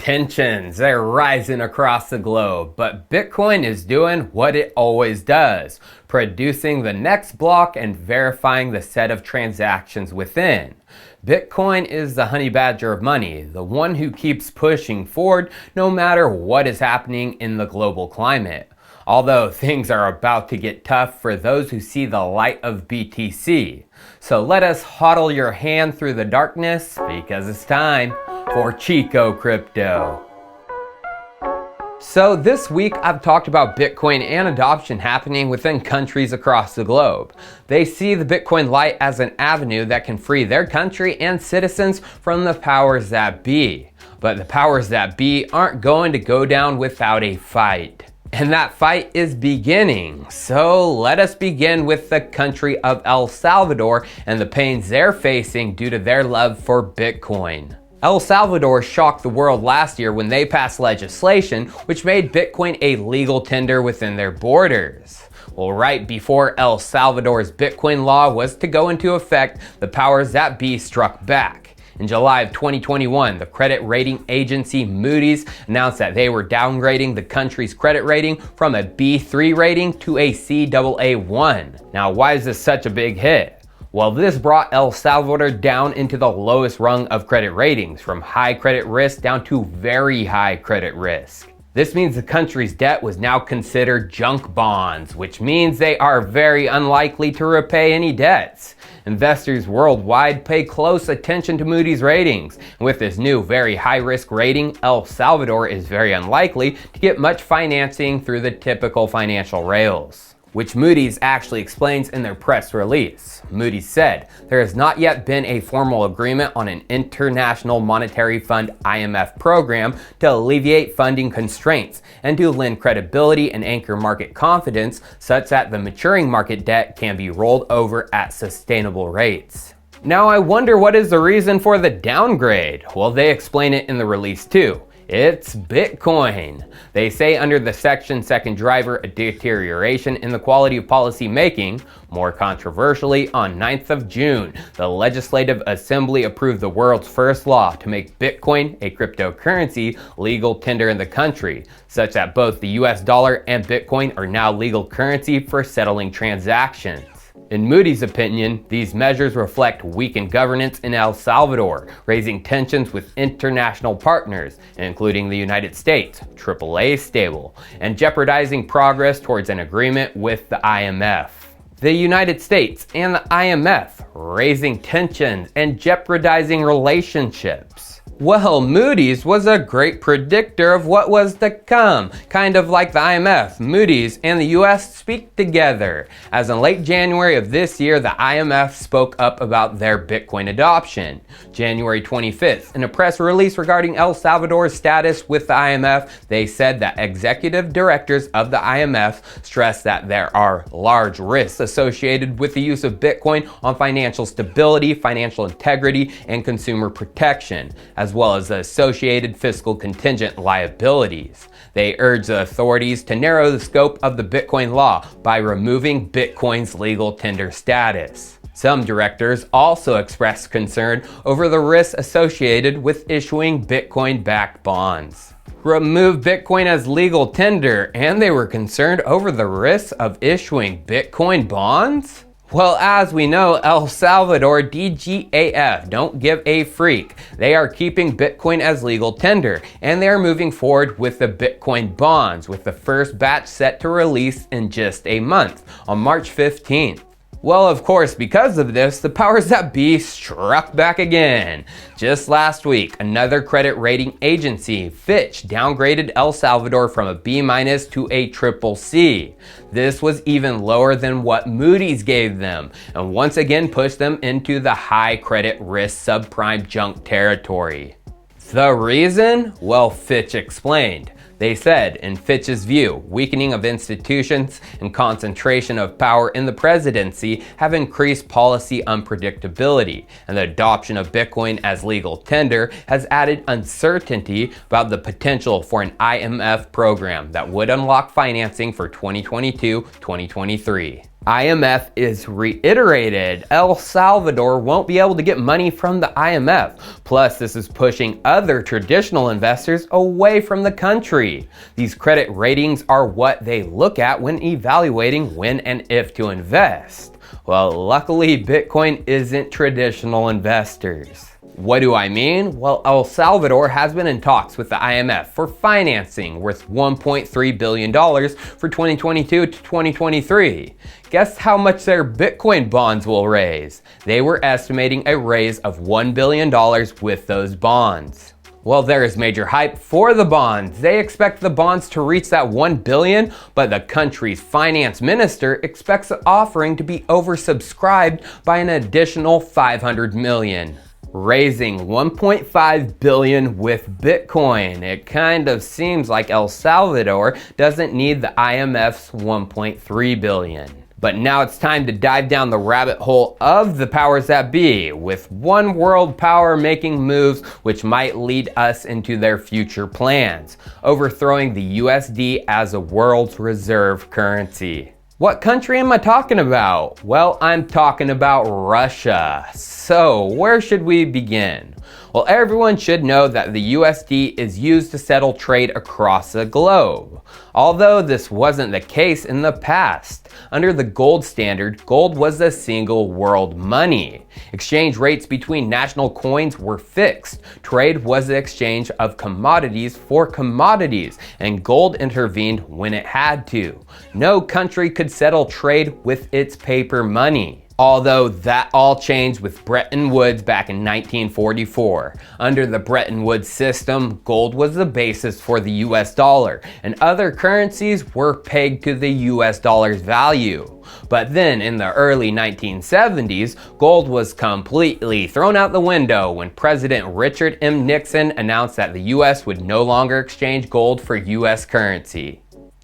Tensions, they're rising across the globe, but Bitcoin is doing what it always does, producing the next block and verifying the set of transactions within. Bitcoin is the honey badger of money, the one who keeps pushing forward no matter what is happening in the global climate. Although things are about to get tough for those who see the light of BTC. So let us hodl your hand through the darkness because it's time for Chico Crypto. So this week I've talked about Bitcoin and adoption happening within countries across the globe. They see the Bitcoin light as an avenue that can free their country and citizens from the powers that be. But the powers that be aren't going to go down without a fight. And that fight is beginning. So let us begin with the country of El Salvador and the pains they're facing due to their love for Bitcoin. El Salvador shocked the world last year when they passed legislation which made Bitcoin a legal tender within their borders. Well, right before El Salvador's Bitcoin law was to go into effect, the powers that be struck back. In July of 2021, the credit rating agency Moody's announced that they were downgrading the country's credit rating from a B3 rating to a CAA1. Now, why is this such a big hit? Well, this brought El Salvador down into the lowest rung of credit ratings, from high credit risk down to very high credit risk. This means the country's debt was now considered junk bonds, which means they are very unlikely to repay any debts. Investors worldwide pay close attention to Moody's ratings, and with this new very high-risk rating, El Salvador is very unlikely to get much financing through the typical financial rails, which Moody's actually explains in their press release. Moody's said, there has not yet been a formal agreement on an International Monetary Fund IMF program to alleviate funding constraints and to lend credibility and anchor market confidence such that the maturing market debt can be rolled over at sustainable rates. Now I wonder what is the reason for the downgrade? Well, they explain it in the release too. It's Bitcoin. They say under the Section 2nd driver, a deterioration in the quality of policy making. More controversially, on 9th of June, the Legislative Assembly approved the world's first law to make Bitcoin, a cryptocurrency, legal tender in the country, such that both the US dollar and Bitcoin are now legal currency for settling transactions. In Moody's opinion, these measures reflect weakened governance in El Salvador, raising tensions with international partners, including the United States, AAA stable, and jeopardizing progress towards an agreement with the IMF. The United States and the IMF raising tensions and jeopardizing relationships. Well, Moody's was a great predictor of what was to come. Kind of like the IMF, Moody's and the US speak together. As in late January of this year, the IMF spoke up about their Bitcoin adoption. January 25th, in a press release regarding El Salvador's status with the IMF, they said that executive directors of the IMF stressed that there are large risks associated with the use of Bitcoin on financial stability, financial integrity, and consumer protection, as well as the associated fiscal contingent liabilities. They urge the authorities to narrow the scope of the Bitcoin law by removing Bitcoin's legal tender status. Some directors also expressed concern over the risks associated with issuing Bitcoin-backed bonds. Remove Bitcoin as legal tender, and they were concerned over the risks of issuing Bitcoin bonds? Well, as we know, El Salvador DGAF don't give a freak. They are keeping Bitcoin as legal tender, and they are moving forward with the Bitcoin bonds, with the first batch set to release in just a month, on March 15th. Well, of course, because of this, the powers that be struck back again. Just last week, another credit rating agency, Fitch, downgraded El Salvador from a B- to a CCC. This was even lower than what Moody's gave them, and once again pushed them into the high credit risk subprime junk territory. The reason? Well, Fitch explained. They said, in Fitch's view, weakening of institutions and concentration of power in the presidency have increased policy unpredictability, and the adoption of Bitcoin as legal tender has added uncertainty about the potential for an IMF program that would unlock financing for 2022-2023. IMF is reiterated. El Salvador won't be able to get money from the IMF. Plus, this is pushing other traditional investors away from the country. These credit ratings are what they look at when evaluating when and if to invest. Well, luckily, Bitcoin isn't traditional investors. What do I mean? Well, El Salvador has been in talks with the IMF for financing worth $1.3 billion for 2022 to 2023. Guess how much their Bitcoin bonds will raise? They were estimating a raise of $1 billion with those bonds. Well, there is major hype for the bonds. They expect the bonds to reach that $1 billion, but the country's finance minister expects the offering to be oversubscribed by an additional $500 million. Raising $1.5 billion with Bitcoin. It kind of seems like El Salvador doesn't need the IMF's $1.3 billion. But now it's time to dive down the rabbit hole of the powers that be, with one world power making moves which might lead us into their future plans, overthrowing the USD as a world's reserve currency. What country am I talking about? Well, I'm talking about Russia. So, where should we begin? Well, everyone should know that the USD is used to settle trade across the globe. Although this wasn't the case in the past. Under the gold standard, gold was the single world money. Exchange rates between national coins were fixed. Trade was the exchange of commodities for commodities, and gold intervened when it had to. No country could settle trade with its paper money. Although that all changed with Bretton Woods back in 1944. Under the Bretton Woods system, gold was the basis for the US dollar, and other currencies were pegged to the US dollar's value. But then in the early 1970s, gold was completely thrown out the window when President Richard M. Nixon announced that the US would no longer exchange gold for US currency.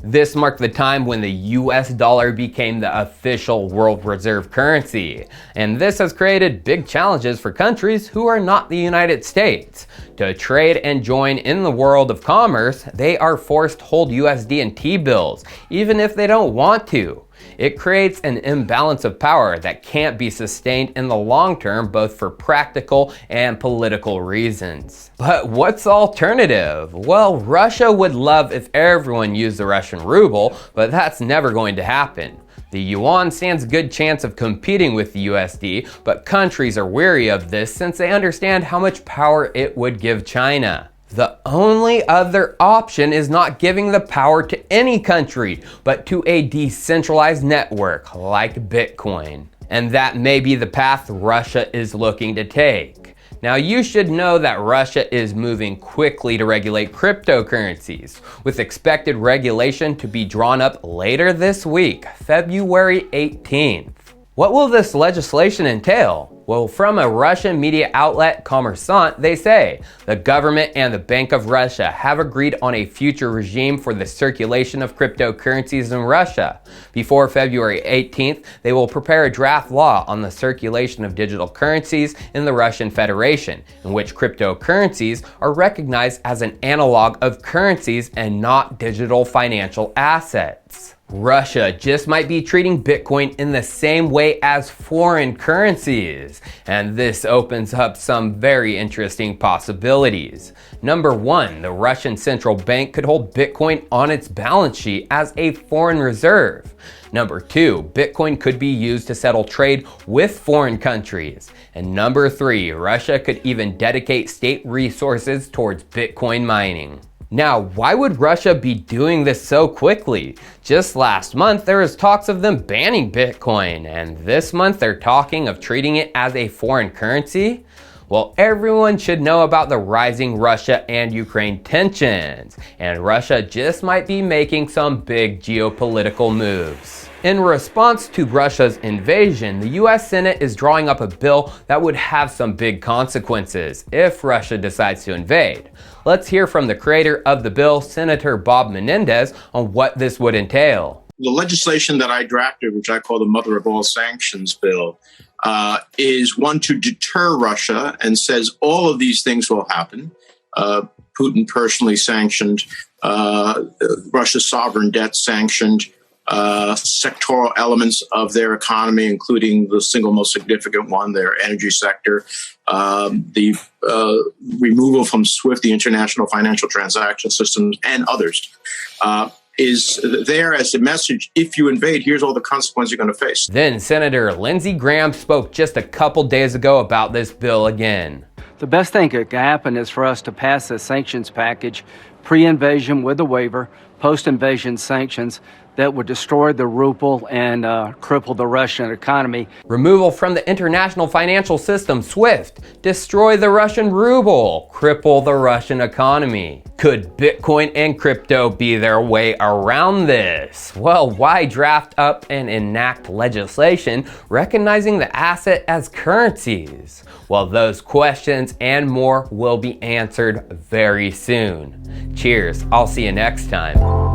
This marked the time when the US dollar became the official world reserve currency, and this has created big challenges for countries who are not the United States. To trade and join in the world of commerce, they are forced to hold USD and T-bills, even if they don't want to. It creates an imbalance of power that can't be sustained in the long term, both for practical and political reasons. But what's the alternative? Well, Russia would love if everyone used the Russian ruble, but that's never going to happen. The yuan stands a good chance of competing with the USD, but countries are wary of this since they understand how much power it would give China. The only other option is not giving the power to any country, but to a decentralized network like Bitcoin. And that may be the path Russia is looking to take. Now, you should know that Russia is moving quickly to regulate cryptocurrencies, with expected regulation to be drawn up later this week, February 18th. What will this legislation entail? Well, from a Russian media outlet, Kommersant, they say, the government and the Bank of Russia have agreed on a future regime for the circulation of cryptocurrencies in Russia. Before February 18th, they will prepare a draft law on the circulation of digital currencies in the Russian Federation, in which cryptocurrencies are recognized as an analog of currencies and not digital financial assets. Russia just might be treating Bitcoin in the same way as foreign currencies, and this opens up some very interesting possibilities. Number one, the Russian central bank could hold Bitcoin on its balance sheet as a foreign reserve. Number two, Bitcoin could be used to settle trade with foreign countries. And number three, Russia could even dedicate state resources towards Bitcoin mining. Now, why would Russia be doing this so quickly? Just last month, there was talks of them banning Bitcoin, and this month they're talking of treating it as a foreign currency? Well, everyone should know about the rising Russia and Ukraine tensions, and Russia just might be making some big geopolitical moves. In response to Russia's invasion, the US Senate is drawing up a bill that would have some big consequences if Russia decides to invade. Let's hear from the creator of the bill, Senator Bob Menendez, on what this would entail. The legislation that I drafted, which I call the mother of all sanctions bill, is one to deter Russia and says all of these things will happen. Putin personally sanctioned, Russia's sovereign debt sanctioned, sectoral elements of their economy, including the single most significant one, their energy sector, the removal from SWIFT, the International Financial Transaction Systems, and others, is there as a message: if you invade, here's all the consequences you're going to face. Then Senator Lindsey Graham spoke just a couple days ago about this bill again. The best thing that can happen is for us to pass a sanctions package, pre-invasion with a waiver, post-invasion sanctions that would destroy the ruble and cripple the Russian economy. Removal from the international financial system, SWIFT, destroy the Russian ruble, cripple the Russian economy. Could Bitcoin and crypto be their way around this? Well, why draft up and enact legislation recognizing the asset as currencies? Well, those questions and more will be answered very soon. Cheers, I'll see you next time.